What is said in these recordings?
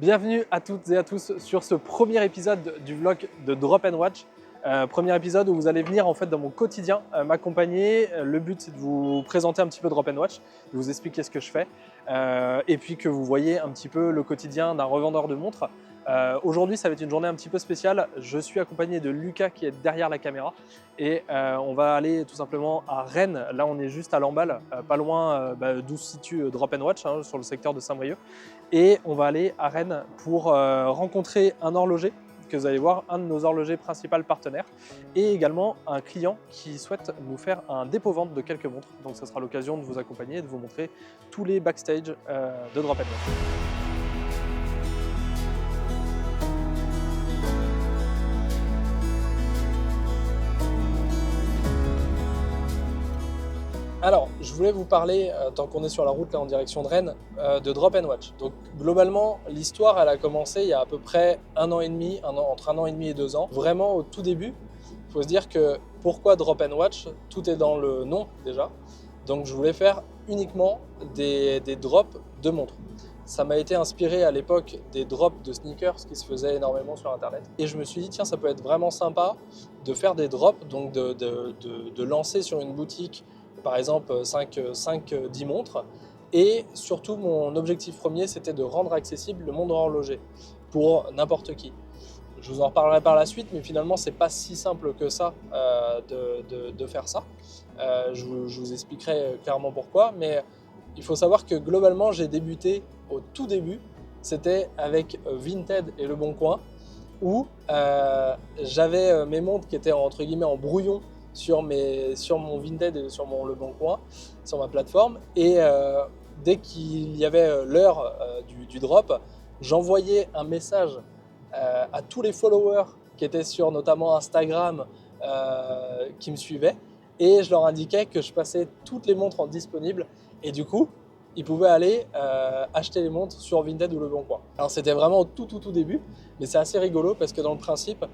Bienvenue à toutes et à tous sur ce premier épisode du vlog de Drop & Watch. Premier épisode où vous allez venir en fait dans mon quotidien m'accompagner. Le but c'est de vous présenter un petit peu Drop & Watch, de vous expliquer ce que je fais et puis que vous voyez un petit peu le quotidien d'un revendeur de montres. Aujourd'hui ça va être une journée un petit peu spéciale. Je suis accompagné de Lucas qui est derrière la caméra et on va aller tout simplement à Rennes. Là on est juste à Lamballe, pas loin d'où se situe Drop & Watch, sur le secteur de Saint-Brieuc. Et on va aller à Rennes pour rencontrer un horloger que vous allez voir, un de nos horlogers principaux partenaires, et également un client qui souhaite nous faire un dépôt-vente de quelques montres. Donc ça sera l'occasion de vous accompagner et de vous montrer tous les backstage de Drop & Watch. Alors, je voulais vous parler, tant qu'on est sur la route là en direction de Rennes, de Drop & Watch. Donc globalement, l'histoire elle a commencé il y a à peu près un an et demi, entre un an et demi et 2 ans. Vraiment au tout début, il faut se dire que pourquoi Drop & Watch? Tout est dans le nom déjà. Donc je voulais faire uniquement des drops de montres. Ça m'a été inspiré à l'époque des drops de sneakers qui se faisaient énormément sur internet. Et je me suis dit tiens ça peut être vraiment sympa de faire des drops, donc de lancer sur une boutique par exemple 5-10 montres. Et surtout, mon objectif premier, c'était de rendre accessible le monde horloger pour n'importe qui. Je vous en reparlerai par la suite, mais finalement, c'est pas si simple que ça de faire ça. Je vous expliquerai clairement pourquoi, mais il faut savoir que globalement, j'ai débuté au tout début, c'était avec Vinted et Le Bon Coin, où j'avais mes montres qui étaient entre guillemets en brouillon sur mon Vinted et sur Le Bon Coin, sur ma plateforme. Et dès qu'il y avait l'heure du drop, j'envoyais un message à tous les followers qui étaient sur notamment Instagram qui me suivaient. Et je leur indiquais que je passais toutes les montres en disponible. Et du coup, ils pouvaient aller acheter les montres sur Vinted ou Le Bon Coin. Alors c'était vraiment au tout début, mais c'est assez rigolo parce que dans le principe,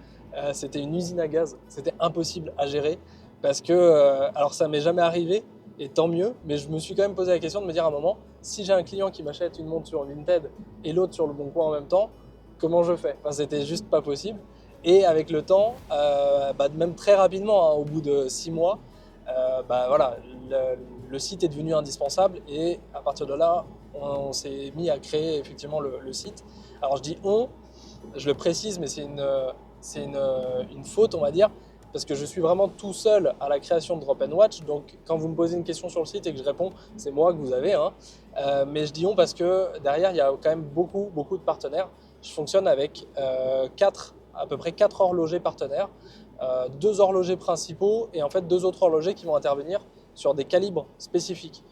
c'était une usine à gaz. C'était impossible à gérer parce que, alors ça m'est jamais arrivé, et tant mieux, mais je me suis quand même posé la question de me dire à un moment, si j'ai un client qui m'achète une montre sur Vinted et l'autre sur Le Bon Coin en même temps, comment je fais? Enfin, c'était juste pas possible. Et avec le temps, même très rapidement, au bout de 6 mois, voilà, le site est devenu indispensable et à partir de là, on s'est mis à créer effectivement le site. Alors je dis on, je le précise, mais c'est une faute, on va dire, parce que je suis vraiment tout seul à la création de Drop & Watch. Donc quand vous me posez une question sur le site et que je réponds, c'est moi que vous avez. Mais je dis on parce que derrière, il y a quand même beaucoup de partenaires. Je fonctionne avec à peu près 4 horlogers partenaires, 2 horlogers principaux et en fait 2 autres horlogers qui vont intervenir sur des calibres spécifiques.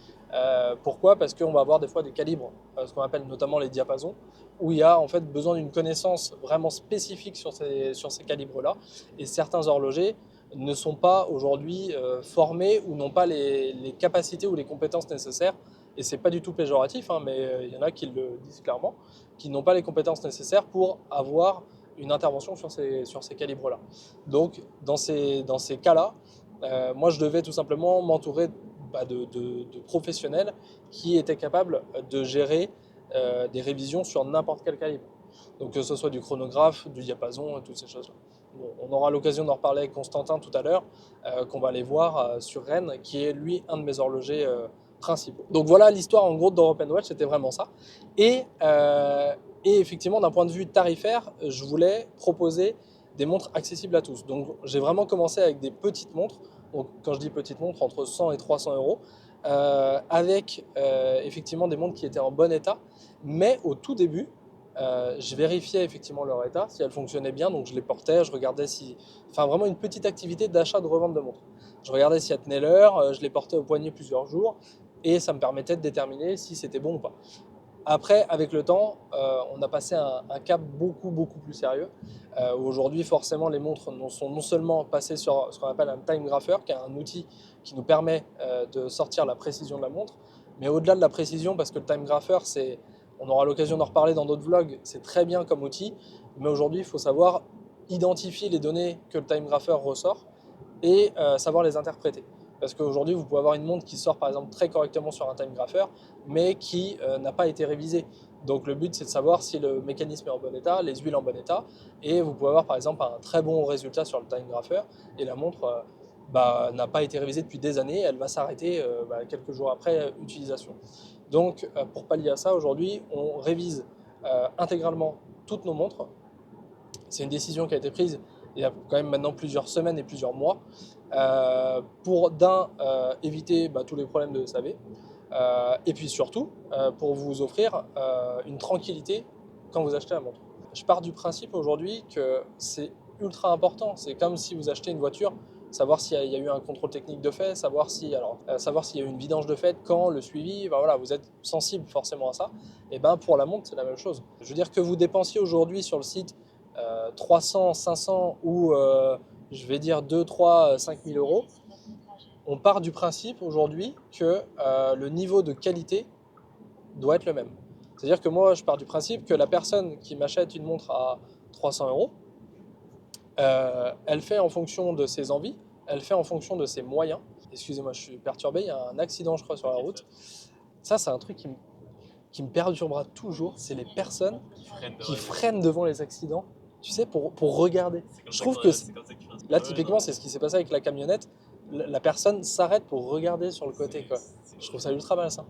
Pourquoi? Parce qu'on va avoir des fois des calibres, ce qu'on appelle notamment les diapasons, où il y a en fait besoin d'une connaissance vraiment spécifique sur ces calibres-là. Et certains horlogers ne sont pas aujourd'hui formés ou n'ont pas les capacités ou les compétences nécessaires. Et c'est pas du tout péjoratif, mais il y en a qui le disent clairement, qui n'ont pas les compétences nécessaires pour avoir une intervention sur ces calibres-là. Donc dans ces cas-là, moi je devais tout simplement m'entourer de professionnels qui étaient capables de gérer des révisions sur n'importe quel calibre. Donc que ce soit du chronographe, du diapason, toutes ces choses-là. Bon, on aura l'occasion d'en reparler avec Constantin tout à l'heure, qu'on va aller voir sur Rennes, qui est lui un de mes horlogers principaux. Donc voilà l'histoire en gros de Drop & Watch, c'était vraiment ça. Et effectivement, d'un point de vue tarifaire, je voulais proposer des montres accessibles à tous. Donc j'ai vraiment commencé avec des petites montres. Donc, quand je dis petites montres, entre 100 et 300 euros, avec effectivement des montres qui étaient en bon état. Mais au tout début, je vérifiais effectivement leur état, si elles fonctionnaient bien, donc je les portais, je regardais si... Enfin vraiment une petite activité d'achat, de revente de montres. Je regardais si elles tenaient l'heure, je les portais au poignet plusieurs jours, et ça me permettait de déterminer si c'était bon ou pas. Après, avec le temps, on a passé un cap beaucoup plus sérieux. Aujourd'hui, forcément, les montres sont non seulement passées sur ce qu'on appelle un time grapher, qui est un outil qui nous permet de sortir la précision de la montre, mais au-delà de la précision, parce que le time grapher, on aura l'occasion d'en reparler dans d'autres vlogs, c'est très bien comme outil, mais aujourd'hui, il faut savoir identifier les données que le time grapher ressort et savoir les interpréter. Parce qu'aujourd'hui, vous pouvez avoir une montre qui sort par exemple très correctement sur un time grapher, mais qui n'a pas été révisée. Donc le but, c'est de savoir si le mécanisme est en bon état, les huiles en bon état, et vous pouvez avoir par exemple un très bon résultat sur le time grapher, et la montre n'a pas été révisée depuis des années, elle va s'arrêter quelques jours après utilisation. Donc pour pallier à ça, aujourd'hui, on révise intégralement toutes nos montres. C'est une décision qui a été prise il y a quand même maintenant plusieurs semaines et plusieurs mois pour éviter tous les problèmes de SAV et puis surtout pour vous offrir une tranquillité quand vous achetez la montre. Je pars du principe aujourd'hui que c'est ultra important. C'est comme si vous achetez une voiture, savoir s'il y a eu un contrôle technique de fait, savoir s'il y a eu une vidange de fait, quand, le suivi, voilà, vous êtes sensible forcément à ça. Et pour la montre, c'est la même chose. Je veux dire que vous dépensiez aujourd'hui sur le site 300, 500 ou je vais dire 2, 3, 5 000 euros, on part du principe aujourd'hui que le niveau de qualité doit être le même. C'est-à-dire que moi, je pars du principe que la personne qui m'achète une montre à 300 euros, elle fait en fonction de ses envies, elle fait en fonction de ses moyens. Excusez-moi, je suis perturbé, il y a un accident, je crois, sur la route. Ça, c'est un truc qui me perturbera toujours, c'est les personnes qui freinent devant les accidents, tu sais, pour regarder. Je trouve que là, typiquement, c'est ce qui s'est passé avec la camionnette. La personne s'arrête pour regarder sur le côté, quoi. Je trouve ça ultra malsain.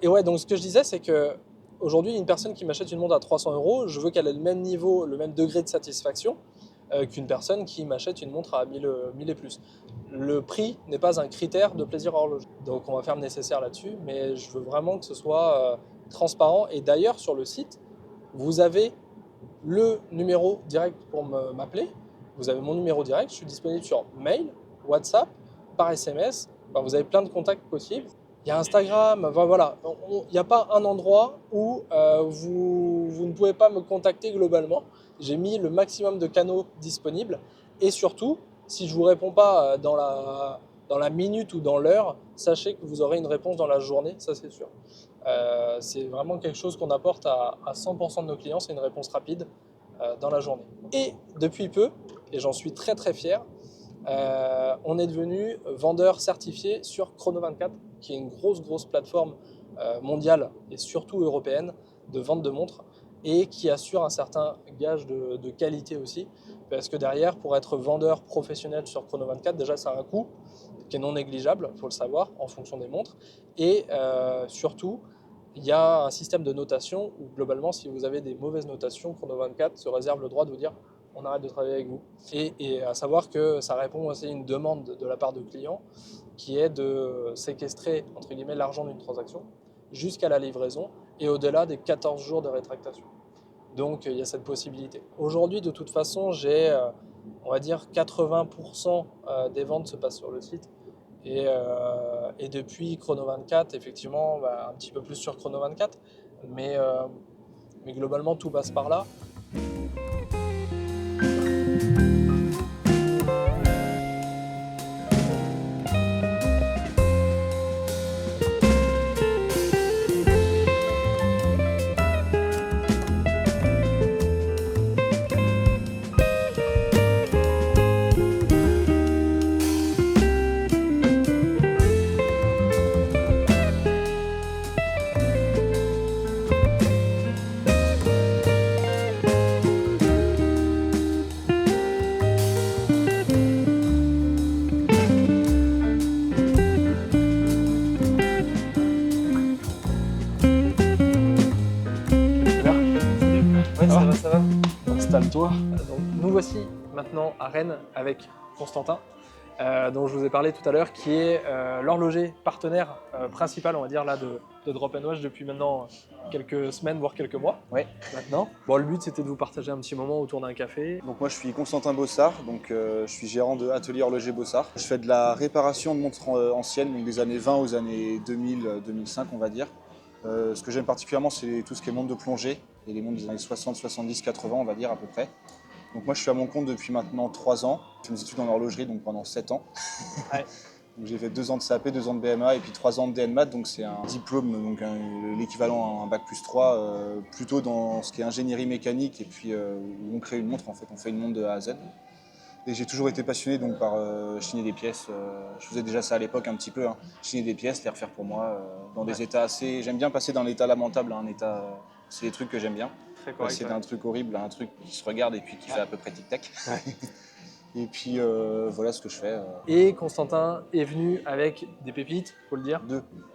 Et ouais, donc ce que je disais, c'est que aujourd'hui, une personne qui m'achète une montre à 300 euros, je veux qu'elle ait le même niveau, le même degré de satisfaction qu'une personne qui m'achète une montre à 1000 et plus. Le prix n'est pas un critère de plaisir horloger. Donc on va faire le nécessaire là-dessus, mais je veux vraiment que ce soit transparent. Et d'ailleurs, sur le site, vous avez le numéro direct pour m'appeler. Vous avez mon numéro direct, je suis disponible sur mail, WhatsApp, par SMS. Vous avez plein de contacts possibles. Il y a Instagram, voilà. Il n'y a pas un endroit où vous ne pouvez pas me contacter globalement. J'ai mis le maximum de canaux disponibles. Et surtout, si je ne vous réponds pas dans la minute ou dans l'heure, sachez que vous aurez une réponse dans la journée, ça c'est sûr. C'est vraiment quelque chose qu'on apporte à 100% de nos clients, c'est une réponse rapide dans la journée. Et depuis peu, et j'en suis très très fier, on est devenu vendeur certifié sur Chrono24, qui est une grosse plateforme mondiale et surtout européenne de vente de montres et qui assure un certain gage de qualité aussi. Parce que derrière, pour être vendeur professionnel sur Chrono24, déjà ça a un coût qui est non négligeable, il faut le savoir, en fonction des montres. Et surtout, il y a un système de notation où globalement, si vous avez des mauvaises notations, Chrono24 se réserve le droit de vous dire on arrête de travailler avec vous. Et à savoir que ça répond aussi à une demande de la part de clients qui est de séquestrer entre guillemets l'argent d'une transaction jusqu'à la livraison et au-delà des 14 jours de rétractation. Donc il y a cette possibilité. Aujourd'hui, de toute façon, j'ai, on va dire, 80% des ventes se passent sur le site. Et depuis Chrono24, effectivement, un petit peu plus sur Chrono24, mais globalement, tout passe par là. Ça va. Installe-toi. Donc, nous voici maintenant à Rennes avec Constantin, dont je vous ai parlé tout à l'heure, qui est l'horloger partenaire principal, on va dire, là, de Drop & Watch depuis maintenant quelques semaines, voire quelques mois. Oui. Maintenant. Bon, le but, c'était de vous partager un petit moment autour d'un café. Donc moi, je suis Constantin Bossard, donc je suis gérant de Atelier Horloger Bossard. Je fais de la réparation de montres anciennes, donc des années 20 aux années 2000-2005, on va dire. Ce que j'aime particulièrement, c'est tout ce qui est montres de plongée, et les montres des années 60, 70, 80, on va dire à peu près. Donc moi, je suis à mon compte depuis maintenant 3 ans. J'ai fait mes études en horlogerie, donc pendant 7 ans. Ouais. Donc j'ai fait 2 ans de CAP, 2 ans de BMA et puis 3 ans de DNMAT, donc c'est un diplôme, donc l'équivalent à un bac+3, plutôt dans ce qui est ingénierie mécanique, et puis où on crée une montre, en fait, on fait une montre de A à Z. Et j'ai toujours été passionné donc, par chiner des pièces. Je faisais déjà ça à l'époque un petit peu, hein. Chiner des pièces, les refaire pour moi, dans des états assez... J'aime bien passer d'un état lamentable à un état... c'est des trucs que j'aime bien. Très correct. Passer d'un truc horrible à un truc qui se regarde et puis qui fait à peu près tic-tac. Ouais. Et puis voilà ce que je fais. Et Constantin est venu avec des pépites, faut le dire.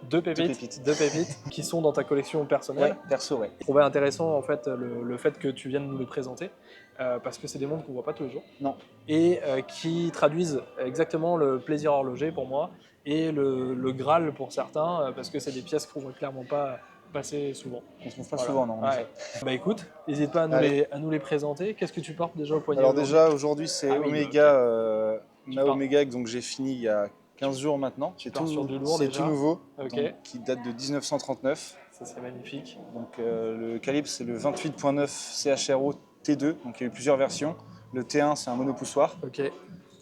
Deux pépites qui sont dans ta collection personnelle. Ouais, perso, ouais. Je trouvais intéressant en fait le fait que tu viennes nous les présenter parce que c'est des montres qu'on voit pas tous les jours. Non. Et qui traduisent exactement le plaisir horloger pour moi et le Graal pour certains parce que c'est des pièces qu'on voit clairement pas passer souvent. On se trouve pas souvent, non. Ouais. Bah écoute, n'hésite pas à nous les présenter. Qu'est-ce que tu portes déjà au poignet? Alors déjà aujourd'hui c'est Omega, ma Omega donc j'ai fini il y a 15 jours maintenant. C'est tout nouveau, okay. Donc, qui date de 1939. Ça c'est magnifique. Donc le calibre c'est le 28.9 CHRO T2, donc il y a eu plusieurs versions. Le T1 c'est un monopoussoir. Okay.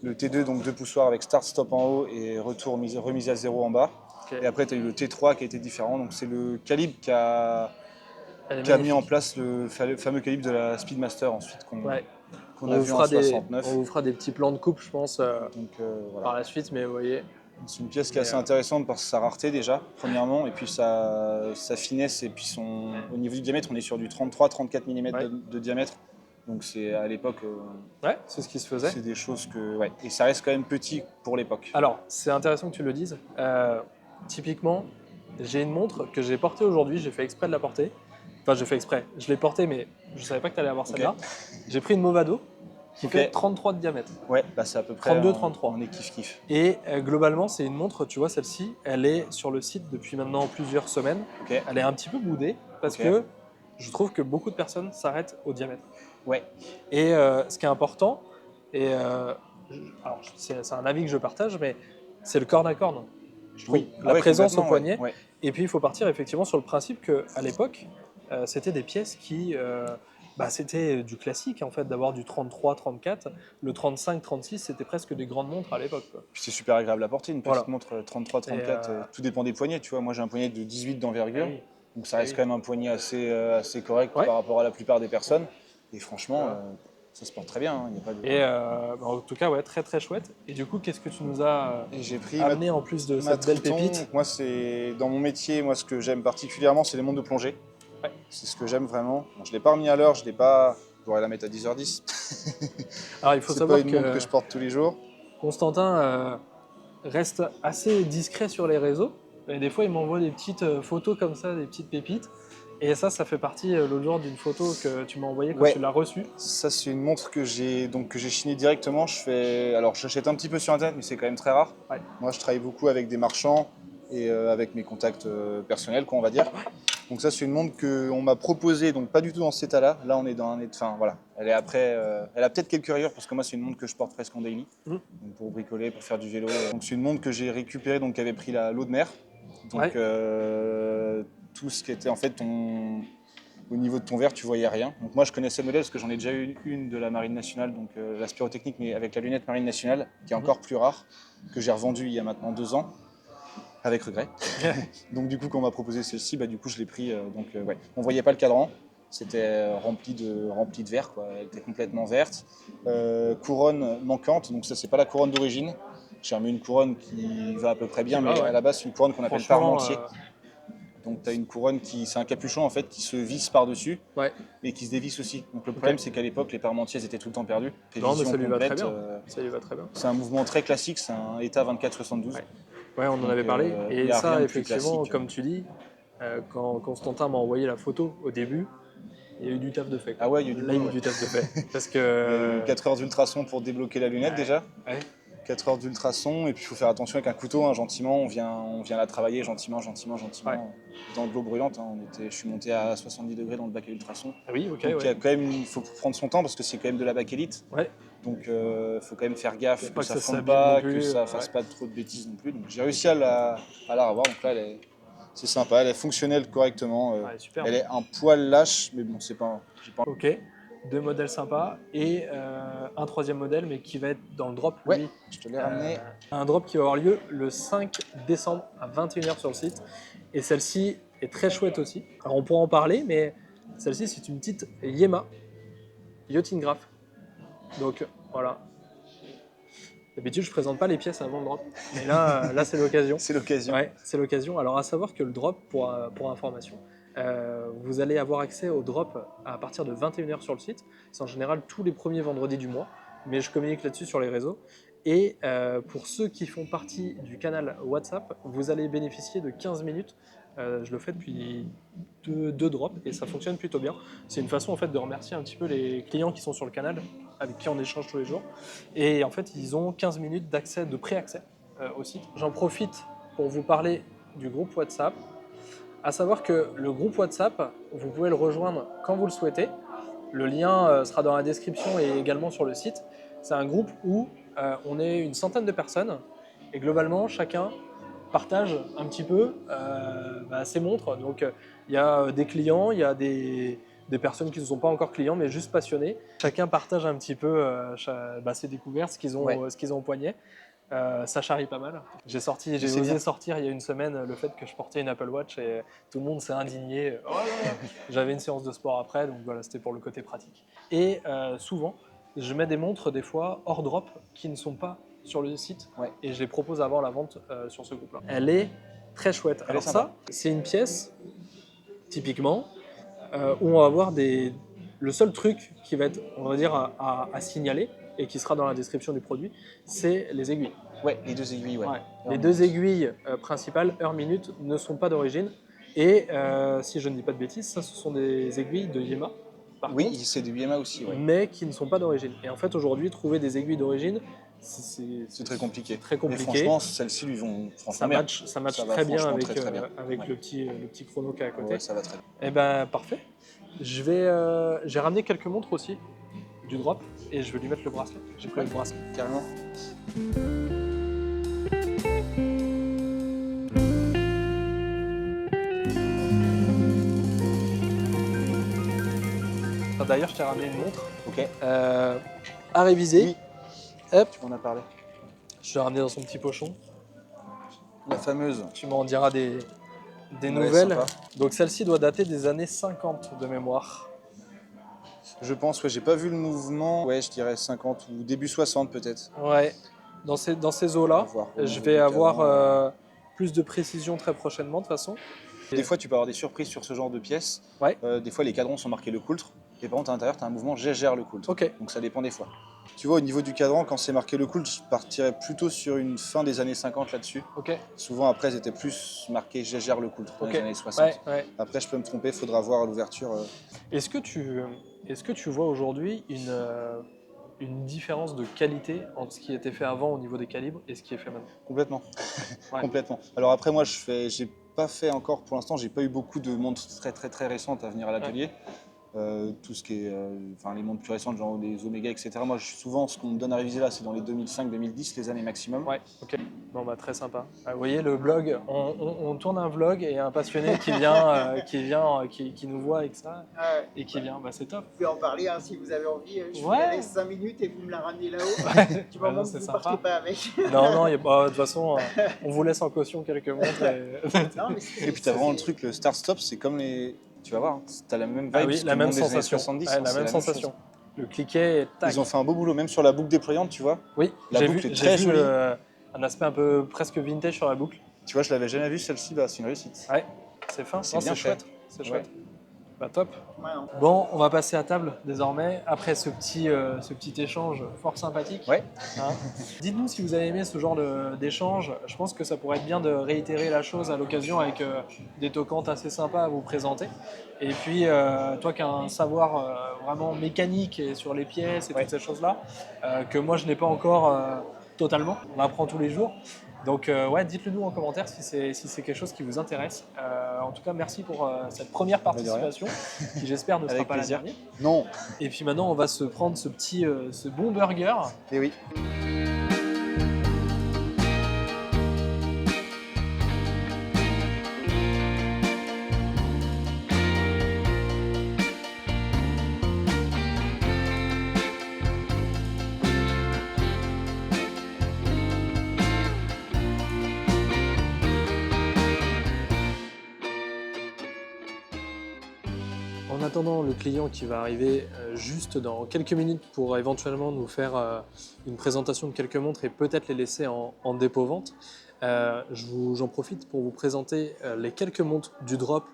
Le T2 donc deux poussoirs avec start stop en haut et retour remise à zéro en bas. Okay. Et après tu as eu le T3 qui a été différent, donc c'est le calibre qui a mis en place le fameux calibre de la Speedmaster ensuite qu'on a vu en 69. On vous fera des petits plans de coupe, je pense, voilà. par la suite, mais vous voyez. C'est une pièce qui est assez intéressante par sa rareté déjà, premièrement, et puis sa finesse, et puis au niveau du diamètre, on est sur du 33-34 mm de diamètre. Donc c'est à l'époque. Ouais, c'est ce qui se faisait. C'est des choses que. Ouais. Et ça reste quand même petit pour l'époque. Alors, c'est intéressant que tu le dises. Typiquement, j'ai une montre que j'ai portée aujourd'hui, j'ai fait exprès de la porter. Enfin, j'ai fait exprès. Je l'ai portée, mais je ne savais pas que tu allais avoir celle-là. J'ai pris une Movado qui fait 33 de diamètre. Ouais, bah c'est à peu près 32-33. On est kiff-kiff. Et globalement, c'est une montre, tu vois, celle-ci, elle est sur le site depuis maintenant plusieurs semaines. Elle est un petit peu boudée parce que je trouve que beaucoup de personnes s'arrêtent au diamètre. Ouais. Et ce qui est important, c'est un avis que je partage, mais c'est le corne à corne. Je trouve la présence au poignet. Ouais. Et puis, il faut partir effectivement sur le principe qu'à l'époque, c'était des pièces qui... c'était du classique en fait d'avoir du 33-34. Le 35-36, c'était presque des grandes montres à l'époque. Puis c'est super agréable à porter, une petite montre 33-34. Tout dépend des poignets, tu vois. Moi j'ai un poignet de 18 d'envergure, donc ça reste quand même un poignet assez correct par rapport à la plupart des personnes. Et franchement, ça se porte très bien. Y a pas de... Et en tout cas, très très chouette. Et du coup, qu'est-ce que tu nous as amené en plus de cette belle pépite? Moi, c'est dans mon métier, moi ce que j'aime particulièrement, c'est les montres de plongée. C'est ce que j'aime vraiment. Bon, je ne l'ai pas remis à l'heure, je pourrais la mettre à 10h10. Alors il faut savoir pas une montre que je porte tous les jours. Constantin reste assez discret sur les réseaux. Et des fois, il m'envoie des petites photos comme ça, des petites pépites. Et ça fait partie l'autre jour d'une photo que tu m'as envoyée quand tu l'as reçue. Ça, c'est une montre que j'ai chinée directement. Alors, j'achète un petit peu sur Internet, mais c'est quand même très rare. Ouais. Moi, je travaille beaucoup avec des marchands et avec mes contacts personnels, on va dire. Donc ça, c'est une montre qu'on m'a proposée, donc pas du tout dans cet état-là. Là, on est dans un état... Enfin, voilà. Elle est après... elle a peut-être quelques rayures, parce que moi, c'est une montre que je porte presque en daily. Donc, pour bricoler, pour faire du vélo. Donc, c'est une montre que j'ai récupérée, donc qui avait pris l'eau de mer. Donc, tout ce qui était, en fait, au niveau de ton verre, tu voyais rien. Donc, moi, je connaissais le modèle, parce que j'en ai déjà eu une de la Marine Nationale, donc la Spirotechnique, mais avec la lunette Marine Nationale, qui est encore plus rare, que j'ai revendue il y a maintenant 2 ans. Avec regret. Donc du coup, quand on m'a proposé celle-ci, du coup, je l'ai pris. On voyait pas le cadran. C'était rempli de verre, quoi. Elle était complètement verte. Couronne manquante. Donc ça, c'est pas la couronne d'origine. J'ai remis une couronne qui va à peu près bien, mais à la base, c'est une couronne qu'on appelle parmentier. Donc tu as une couronne c'est un capuchon en fait qui se visse par-dessus et qui se dévisse aussi. Donc le problème, c'est qu'à l'époque, les parmentiers étaient tout le temps perdus. Non, mais ça lui va très bien. Ça lui va très bien. C'est un mouvement très classique. C'est un état 24-72. Ouais, on en avait parlé. Et ça, effectivement, comme tu dis, quand Constantin m'a envoyé la photo au début, il y a eu du taf de fait. Ah ouais, il y a eu du taf de fait. Parce que... 4 heures d'ultrasons pour débloquer la lunette déjà. 4 heures d'ultrasons, et puis il faut faire attention avec un couteau, gentiment. On vient la travailler gentiment. Dans de l'eau brûlante. Je suis monté à 70 degrés dans le bac à ultrasons. Ah oui, ok. Il faut prendre son temps parce que c'est quand même de la bakélite. Donc il faut quand même faire gaffe que ça ne fonde pas, que ça ne fasse pas trop de bêtises non plus. Donc j'ai réussi à la revoir. Donc là, c'est sympa, elle est fonctionnelle correctement. Elle est un poil lâche, mais bon, c'est pas... Ok, 2 modèles sympas et un 3e modèle, mais qui va être dans le drop. Oui, je te l'ai ramené. Un drop qui va avoir lieu le 5 décembre à 21h sur le site. Et celle-ci est très chouette aussi. Alors on pourra en parler, mais celle-ci, c'est une petite Yema Yachting Graph. Donc voilà, D'habitude, je présente pas les pièces avant le drop. Mais là c'est l'occasion. C'est l'occasion. Ouais, c'est l'occasion. Alors, à savoir que le drop, pour information, vous allez avoir accès au drop à partir de 21h sur le site. C'est en général tous les premiers vendredis du mois, mais je communique là-dessus sur les réseaux. Et pour ceux qui font partie du canal WhatsApp, vous allez bénéficier de 15 minutes. Je le fais depuis deux drops et ça fonctionne plutôt bien. C'est une façon en fait de remercier un petit peu les clients qui sont sur le canal, avec qui on échange tous les jours. Et en fait, ils ont 15 minutes d'accès, de pré-accès au site. J'en profite pour vous parler du groupe WhatsApp. À savoir que le groupe WhatsApp, vous pouvez le rejoindre quand vous le souhaitez. Le lien sera dans la description et également sur le site. C'est un groupe où on est une centaine de personnes et globalement, chacun partage un petit peu ses montres. Donc, il y a des clients, il y a des personnes qui ne sont pas encore clients, mais juste passionnés. Chacun partage un petit peu ses découvertes, ce qu'ils ont au poignet. Ça charrie pas mal. J'ai osé sortir il y a une semaine le fait que je portais une Apple Watch et tout le monde s'est indigné. Oh là là. J'avais une séance de sport après, donc voilà, c'était pour le côté pratique. Et souvent, je mets des montres des fois hors drop qui ne sont pas sur le site et je les propose avant la vente sur ce groupe-là. Elle est très chouette. Alors ça, c'est une pièce, typiquement, où on va avoir le seul truc qui va être, on va dire, à signaler et qui sera dans la description du produit, c'est les aiguilles. Ouais, les 2 aiguilles, ouais. Les 2 aiguilles principales, heure-minute, ne sont pas d'origine. Et si je ne dis pas de bêtises, ça, ce sont des aiguilles de Yema. Oui, c'est du Yema aussi, mais qui ne sont pas d'origine. Et en fait, aujourd'hui, trouver des aiguilles d'origine, c'est très compliqué. Très compliqué. Mais franchement, celles-ci lui vont franchement ça match très bien avec, très bien. avec le petit chrono qui est à côté. Ouais, ça va très bien. Et ben parfait. J'ai ramené quelques montres aussi du drop et je vais lui mettre le bracelet. J'ai pris le bracelet. Carrément. D'ailleurs, je t'ai ramené une montre. Ok. À réviser. Oui. Hop. Tu m'en as parlé. Je l'ai ramené dans son petit pochon. La fameuse. Tu m'en diras des nouvelles. Sympa. Donc celle-ci doit dater des années 50 de mémoire. Je pense, j'ai pas vu le mouvement. Ouais, je dirais 50 ou début 60 peut-être. Ouais. Dans ces eaux-là, je vais avoir plus de précision très prochainement de toute façon. Des fois, tu peux avoir des surprises sur ce genre de pièces. Ouais. Des fois, les cadrans sont marqués le coultre. Et par contre, à l'intérieur, tu as un mouvement gère le coultre. Ok. Donc ça dépend des fois. Tu vois, au niveau du cadran, quand c'est marqué le coultre, je partirais plutôt sur une fin des années 50 là-dessus. Ok. Souvent, après, c'était plus marqué gère le coultre dans les années 60. Ouais. Après, je peux me tromper, il faudra voir à l'ouverture. Est-ce que tu vois aujourd'hui une différence de qualité entre ce qui était fait avant au niveau des calibres et ce qui est fait maintenant? Complètement. Ouais. Complètement. Alors après, moi, j'ai pas fait encore, pour l'instant, j'ai pas eu beaucoup de montres très récentes à venir à l'atelier. Tout ce qui est, les montres plus récentes, genre des Omega, etc. Moi, souvent, ce qu'on me donne à réviser là, c'est dans les 2005-2010, les années maximum. Ouais, ok. Bon, bah, très sympa. Vous voyez, le blog, on tourne un vlog et un passionné qui nous voit avec ça et qui vient, bah, c'est top. Vous pouvez en parler hein, si vous avez envie. Je vous laisse 5 minutes et vous me la ramenez là-haut. Du moment que vous ne partez pas avec. Non, de toute façon, on vous laisse en caution quelques montres. Et puis, tu as vraiment le truc, le start-stop, c'est comme les. Tu vas voir, tu as la même vibe. Ah oui, la même des années sensation. 70, La même sensation. Le cliquet et tac. Ils ont fait un beau boulot, même sur la boucle déployante, tu vois. Oui, la boucle est très jolie. Un aspect un peu presque vintage sur la boucle. Tu vois, je l'avais jamais vu celle-ci, bah, c'est une réussite. Ouais, c'est fin, c'est bien chouette. C'est chouette. Bah, top. Ouais, hein. Bon, on va passer à table désormais, après ce petit échange fort sympathique. Ouais. Hein. Dites-nous si vous avez aimé ce genre d'échange. Je pense que ça pourrait être bien de réitérer la chose à l'occasion avec des toquantes assez sympas à vous présenter. Et puis, toi qui as un savoir vraiment mécanique et sur les pièces et toutes ces choses-là, que moi je n'ai pas encore totalement, on apprend tous les jours. Donc dites-le nous en commentaire si c'est quelque chose qui vous intéresse. En tout cas, merci pour cette première participation qui j'espère ne sera pas la dernière. Non. Et puis maintenant, on va se prendre ce bon burger. Et oui. attendant le client qui va arriver juste dans quelques minutes pour éventuellement nous faire une présentation de quelques montres et peut-être les laisser en dépôt-vente, j'en profite pour vous présenter les quelques montres du drop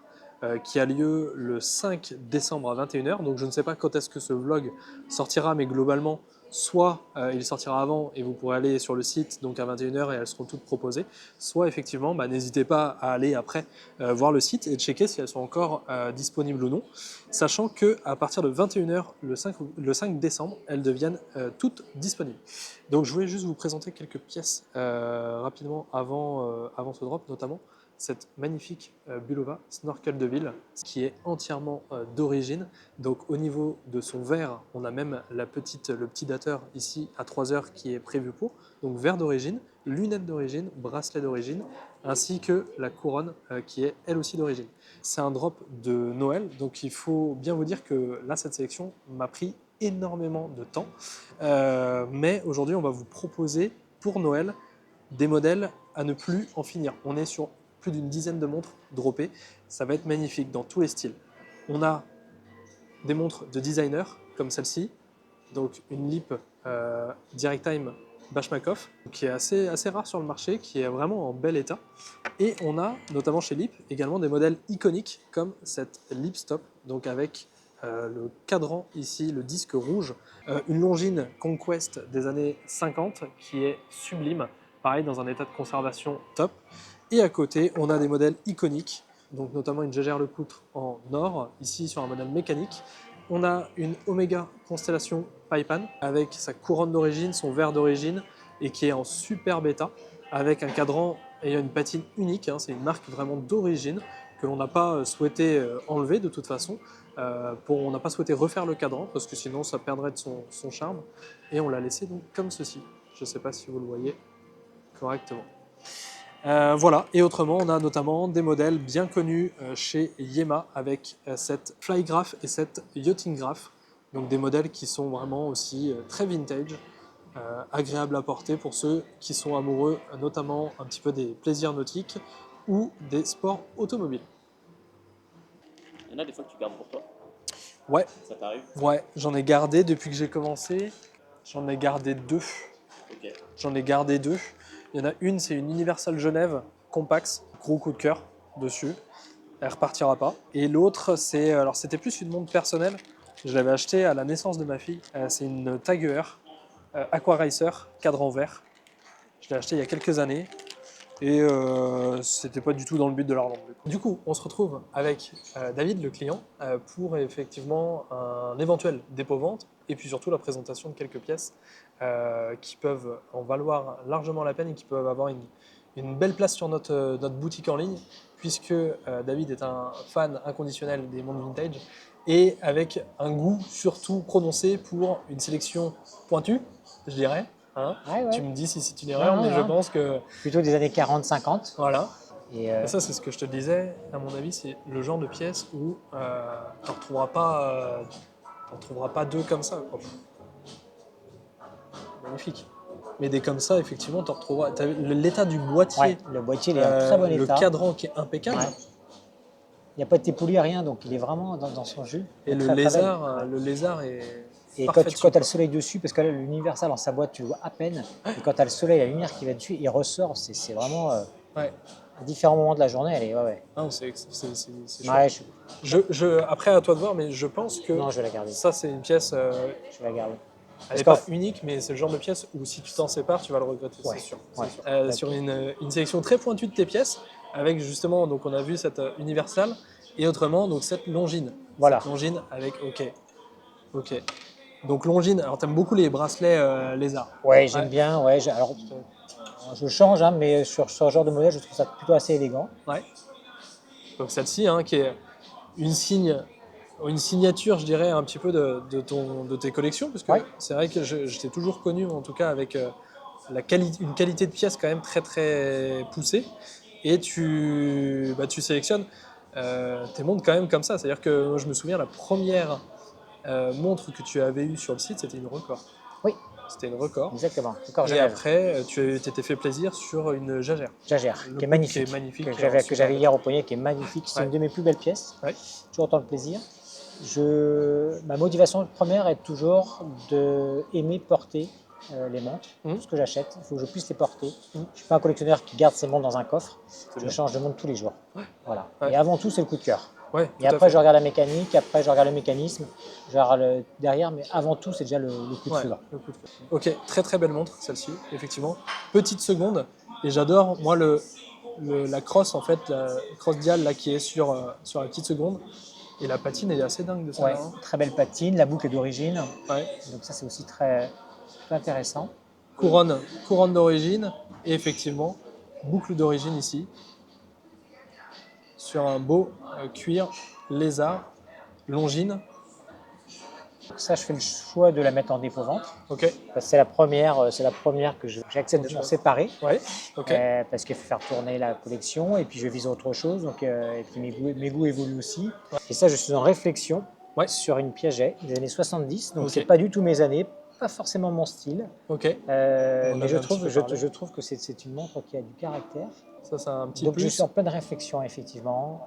qui a lieu le 5 décembre à 21h. Donc je ne sais pas quand est-ce que ce vlog sortira, mais globalement, soit il sortira avant et vous pourrez aller sur le site donc à 21h et elles seront toutes proposées, soit effectivement n'hésitez pas à aller après voir le site et checker si elles sont encore disponibles ou non, sachant qu'à partir de 21h le 5 décembre, elles deviennent toutes disponibles. Donc je voulais juste vous présenter quelques pièces rapidement avant ce drop, notamment cette magnifique Bulova Snorkel de Ville qui est entièrement d'origine. Donc au niveau de son verre, on a même le petit dateur ici à 3 heures qui est prévu pour. Donc verre d'origine, lunettes d'origine, bracelet d'origine, ainsi que la couronne qui est elle aussi d'origine. C'est un drop de Noël, donc il faut bien vous dire que là cette sélection m'a pris énormément de temps. Mais aujourd'hui on va vous proposer pour Noël des modèles à ne plus en finir. On est sur plus d'une dizaine de montres droppées. Ça va être magnifique dans tous les styles. On a des montres de designer comme celle-ci, donc une Lip Direct Time Bashmakov qui est assez rare sur le marché, qui est vraiment en bel état. Et on a notamment chez Lip également des modèles iconiques comme cette Lip Stop, donc avec le cadran ici, le disque rouge, une Longines Conquest des années 50 qui est sublime, pareil dans un état de conservation top. Et à côté, on a des modèles iconiques, donc notamment une Jaeger LeCoultre en or, ici sur un modèle mécanique. On a une Omega Constellation Paipan avec sa couronne d'origine, son verre d'origine et qui est en super bêta, avec un cadran ayant une patine unique. C'est une marque vraiment d'origine que l'on n'a pas souhaité enlever de toute façon. On n'a pas souhaité refaire le cadran parce que sinon ça perdrait de son charme. Et on l'a laissé donc comme ceci. Je ne sais pas si vous le voyez correctement. Voilà, et autrement, on a notamment des modèles bien connus chez Yema avec cette Flygraph et cette Yachtinggraph, donc des modèles qui sont vraiment aussi très vintage, agréables à porter pour ceux qui sont amoureux notamment un petit peu des plaisirs nautiques ou des sports automobiles. Il y en a des fois que tu gardes pour toi? Ouais. Ça t'arrive? Ouais, j'en ai gardé depuis que j'ai commencé, j'en ai gardé 2. Ok. J'en ai gardé 2. Il y en a une, c'est une Universal Genève Compax, gros coup de cœur dessus, elle repartira pas. Et l'autre, c'était plus une montre personnelle, je l'avais achetée à la naissance de ma fille, c'est une Tag Heuer Aqua Racer, cadran vert. Je l'ai achetée il y a quelques années et c'était pas du tout dans le but de la revendre. Du coup, on se retrouve avec David, le client, pour effectivement un éventuel dépôt-vente et puis surtout la présentation de quelques pièces qui peuvent en valoir largement la peine et qui peuvent avoir une belle place sur notre boutique en ligne, puisque David est un fan inconditionnel des montres vintage et avec un goût surtout prononcé pour une sélection pointue, je dirais. Hein, ouais. Tu me dis si c'est une erreur, mais je pense que... Plutôt des années 40-50. Voilà. Et Et ça, c'est ce que je te disais, à mon avis, c'est le genre de pièce où tu n'en retrouveras pas deux comme ça, quoi. Magnifique. Mais des comme ça, effectivement, tu en retrouveras. L'état du boîtier, ouais, le boîtier il est en très bon état. Le cadran qui est impeccable. Ouais. Il n'y a pas été poli à rien, donc il est vraiment dans son jus. Et le lézard est... Et quand tu as le soleil dessus, parce que là, l'Universal en sa boîte, tu le vois à peine. Et quand tu as le soleil, la lumière qui va dessus, il ressort. C'est vraiment... ouais. À différents moments de la journée, elle est... Ouais. Non, c'est Ouais, après, à toi de voir, mais je pense que... Non, je vais la garder. Ça, c'est une pièce... Je vais la garder. Elle n'est pas unique, mais c'est le genre de pièce où si tu t'en sépares, tu vas le regretter, ouais. c'est sûr. Ouais. C'est sûr. Sur une sélection très pointue de tes pièces, avec justement, donc on a vu cette Universal, et autrement, donc cette Longines. Voilà. Cette Longines avec, ok. Donc Longines, alors t'aimes beaucoup les bracelets lézard. Ouais, j'aime bien, ouais. Alors, je change, hein, mais sur ce genre de modèle, je trouve ça plutôt assez élégant. Ouais. Donc celle-ci, qui est une signature, je dirais, un petit peu de tes collections, parce que c'est vrai que je t'ai toujours connu, en tout cas, avec une qualité de pièce quand même très très poussée, et tu sélectionnes tes montres quand même comme ça. C'est-à-dire que moi, je me souviens, la première montre que tu avais eue sur le site, c'était une Record. Oui. C'était une Record. Exactement. Et après, tu t'étais fait plaisir sur une Jaeger. Jaeger, qui est magnifique. Que j'avais hier au poignet, qui est magnifique. C'est une de mes plus belles pièces. Ouais. Toujours autant de plaisir. Ma motivation première est toujours d'aimer porter les montres, tout ce que j'achète. Il faut que je puisse les porter. Je ne suis pas un collectionneur qui garde ses montres dans un coffre. Je change de montre tous les jours. Voilà. Ouais. Et avant tout, c'est le coup de cœur. Ouais, Et après, je regarde la mécanique, après, je regarde le mécanisme, je regarde derrière, mais avant tout, c'est déjà le coup de foudre. le coup de cœur. Ok, très très belle montre celle-ci, effectivement. Petite seconde, et j'adore moi la crosse en fait, la crosse dial là qui est sur la petite seconde. Et la patine elle est assez dingue de ça. Ouais, très belle patine, la boucle est d'origine, Ouais. donc ça c'est aussi très intéressant. Couronne d'origine, et effectivement, boucle d'origine ici, sur un beau cuir lézard, longine. Donc ça, je fais le choix de la mettre en dépôt-vente. Ok, Parce que c'est la première que j'accepte de m'en séparer. ouais, ok. Parce qu'il faut faire tourner la collection et puis je vise autre chose. Donc, et puis mes goûts évoluent aussi. Ouais. Et ça, je suis en réflexion Ouais. sur une Piaget des années 70. Donc, Ok. c'est pas du tout mes années, pas forcément mon style. Ok, Mais je un petit peu parlé. je trouve que c'est une montre qui a du caractère. ça c'est un petit Donc, je plus. suis en pleine réflexion, effectivement,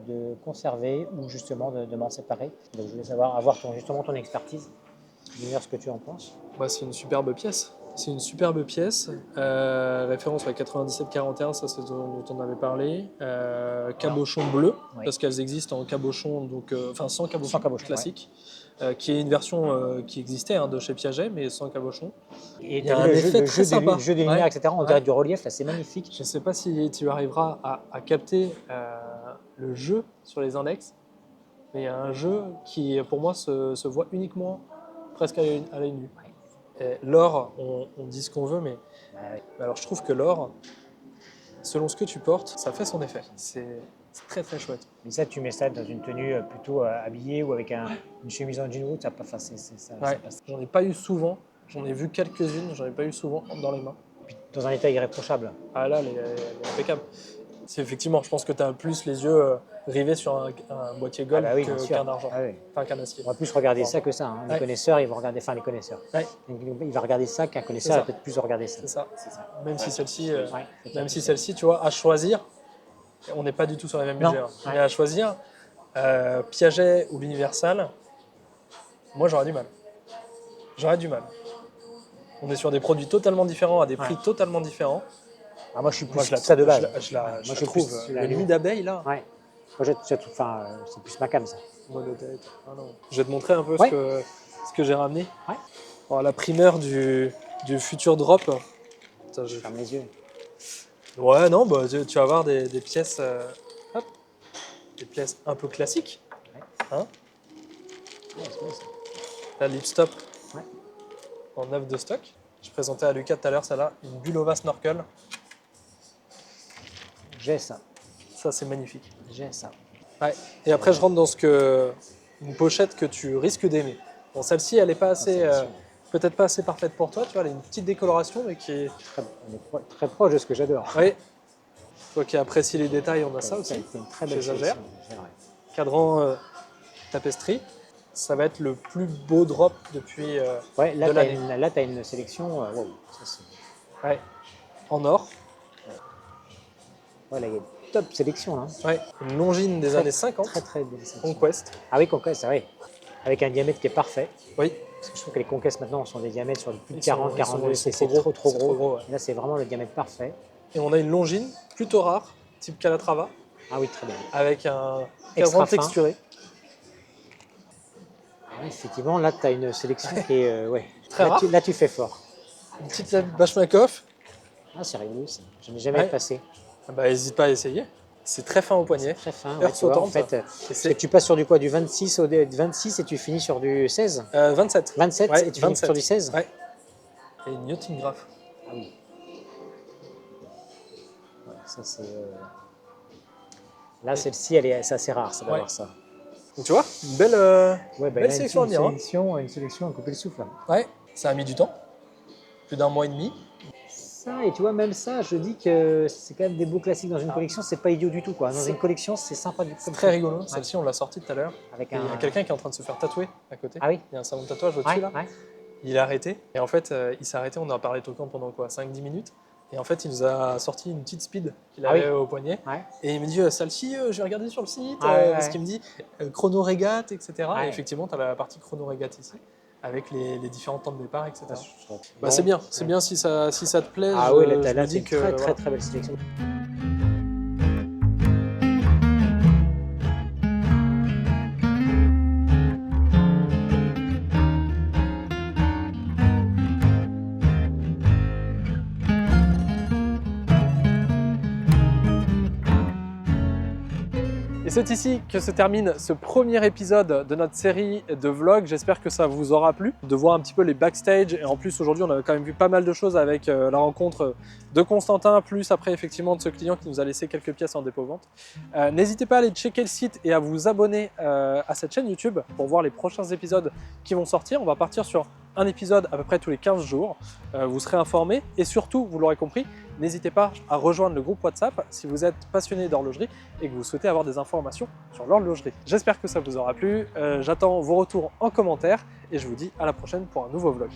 de conserver ou justement de m'en séparer. Donc, je voulais avoir justement ton expertise, dire ce que tu en penses. Ouais, c'est une superbe pièce. C'est une superbe pièce. Référence à 9741, ça c'est dont on avait parlé. Cabochon bleu, Oui. parce qu'elles existent en cabochon, donc, enfin sans cabochon, Sans cabochon, classique, qui est une version qui existait de chez Piaget, mais sans cabochon. Et Il y tu a as un vu effet le très sympa. jeu des lumières, Ouais. etc. On dirait du relief, là, c'est magnifique. Je ne sais pas si tu arriveras à capter le jeu sur les index, mais il y a un jeu qui, pour moi, se voit uniquement presque à l'œil nu. Et l'or, on dit ce qu'on veut, mais alors je trouve que l'or, selon ce que tu portes, ça fait son effet. C'est très très chouette. Mais ça, tu mets ça dans une tenue plutôt habillée ou avec une chemise en jean route, ça passe. Ça Ouais. passe. J'en ai pas eu souvent, j'en ai vu quelques-unes, j'en ai pas eu souvent dans les mains. Puis, dans un état irréprochable. Ah là, elle est impeccable. C'est effectivement, je pense que tu as plus les yeux rivés sur un boîtier gold Ah bah oui, bien sûr. qu'un argent, Ah oui. enfin qu'un acier. On va plus regarder ça que ça. Hein. Les Ouais. connaisseurs, ils vont regarder. Enfin, les connaisseurs. Ouais. Il va regarder ça qu'un connaisseur C'est va ça. peut-être plus regarder ça. C'est ça. Même si celle-ci, Ouais, même si celle-ci, tu vois, à choisir, on n'est pas du tout sur les mêmes Non. budgets. Hein. Ouais. Mais à choisir, Piaget ou l'Universal, moi j'aurais du mal. J'aurais du mal. On est sur des produits totalement différents, à des prix Ouais. totalement différents. Ah, moi, je suis plus Moi je la ça de base. Je la Moi, je trouve. trouve Le nuit d'abeille là. Ouais. Moi, c'est plus ma cam, ça. Ah non. Je vais te montrer un peu Ouais. ce que j'ai ramené. Ouais. Alors, la primeur du futur drop. Attends, Je ferme les yeux. Ouais, non, bah, tu vas avoir des pièces, hop, des pièces un peu classiques. Hein, Ouais, c'est vrai, ça. la Lipstop Ouais. en neuf de stock. Je présentais à Lucas tout à l'heure, celle-là, une Bulova Snorkel. J'ai ça. Ça, c'est magnifique. J'ai ça. Ouais. Et après, je rentre dans une pochette que tu risques d'aimer. Bon, celle-ci, elle n'est pas assez, peut-être pas assez parfaite pour toi. Tu vois, elle a une petite décoloration, mais qui est. On est très proche de ce que j'adore. Oui. Toi qui apprécies les détails, on a ça aussi. C'est une très belle Chez Agère. sélection, Agère, ouais. Cadran tapisserie. Ça va être le plus beau drop depuis Ouais, là, de tu as l'année. une sélection. Wow, ça, Ouais. En or. ouais, là, il y a une top sélection. Hein. Ouais. Une longine des années 50. Très belle sélection. Conquest. Ah oui, Conquest, c'est vrai. Avec un diamètre qui est parfait. Oui. Parce que je trouve que les Conquest maintenant sont des diamètres sur plus de Ils sont- 40, ils 42. sont C'est trop trop gros. C'est trop gros. gros, ouais. Et là, c'est vraiment le diamètre parfait. Et on a une longine plutôt rare, type Calatrava, Ah oui, très bien. avec un Extra cadran fin. texturé. Ah oui, effectivement, là, tu as une sélection qui est. Ouais. Très là, rare. là, tu fais fort. Une petite Bashmakov. Ah, c'est rigolo, ça. Je n'ai jamais Ouais. passé. Ah bah, n'hésite pas à essayer. C'est très fin au poignet. Très fin. Heure Ouais, tu vois, en sautante. fait, Et parce c'est que tu passes sur du quoi? Du 26 26 et tu finis sur du 16 27. 27 Ouais, et tu finis 27. sur du 16 Ouais. Et une Newton-Graph. Ah oui. Ouais, ça, c'est. Là, celle-ci, c'est assez rare, ça d'avoir Ouais. ça. Donc tu vois, une belle, Ouais, belle sélection à dire. Hein. une sélection à couper le souffle. Ouais, ça a mis du temps. Plus d'un mois et demi. Ça, et tu vois, même ça, je dis que c'est quand même des beaux classiques dans une collection, c'est pas idiot du tout, quoi. Dans C'est- une collection, c'est sympa du C'est très rigolo. Celle-ci, on l'a sortie tout à l'heure. Avec Et il y a quelqu'un qui est en train de se faire tatouer à côté. Ah oui. Il y a un salon de tatouage au-dessus Ouais, là. ouais. Il a arrêté. Et en fait, il s'est arrêté. On en a parlé tout le temps pendant quoi 5-10 minutes. Et en fait, il nous a sorti une petite speed qu'il Ah avait oui. au poignet. Ouais. Et il me dit, celle-ci, je vais regarder sur le site, Ouais, parce ouais. qu'il me dit chrono régate, etc. Ouais. Et effectivement, tu as la partie chrono régate ici, avec les différents temps de départ, etc. Bon. C'est bien si ça te plaît. Ah je, oui, je là, me c'est dis une que très, voilà. très belle sélection. Et c'est ici que se termine ce premier épisode de notre série de vlogs. J'espère que ça vous aura plu, de voir un petit peu les backstage. Et en plus, aujourd'hui, on a quand même vu pas mal de choses avec la rencontre de Constantin, plus après, effectivement, de ce client qui nous a laissé quelques pièces en dépôt-vente. N'hésitez pas à aller checker le site et à vous abonner à cette chaîne YouTube pour voir les prochains épisodes qui vont sortir. On va partir sur un épisode à peu près tous les 15 jours. Vous serez informés et surtout, vous l'aurez compris, n'hésitez pas à rejoindre le groupe WhatsApp si vous êtes passionné d'horlogerie et que vous souhaitez avoir des informations sur l'horlogerie. J'espère que ça vous aura plu. J'attends vos retours en commentaire et je vous dis à la prochaine pour un nouveau vlog.